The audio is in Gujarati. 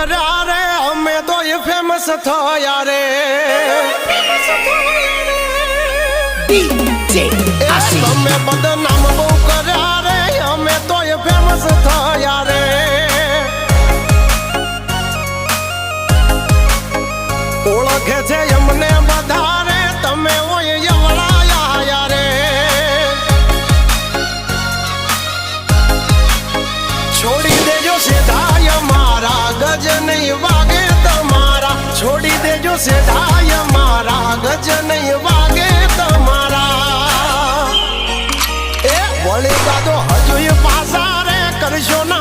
કર્યા રે અમે તો એ ફેમસ થયા રે તમે બદનામ બહુ કર્યા રે અમે તો એ ફેમસ થયા રે ઓળખે છે એમને બધા રે તમે ઓય યવળાયા રે છોડી દેજો સેધાય મારા ગજ નહીં વાગે તમારા છોડી દેજો સેધાય મારા ગજ નહીં વાગે તમારા એ વળી દાદો હજુ પાસા રે કરશો ના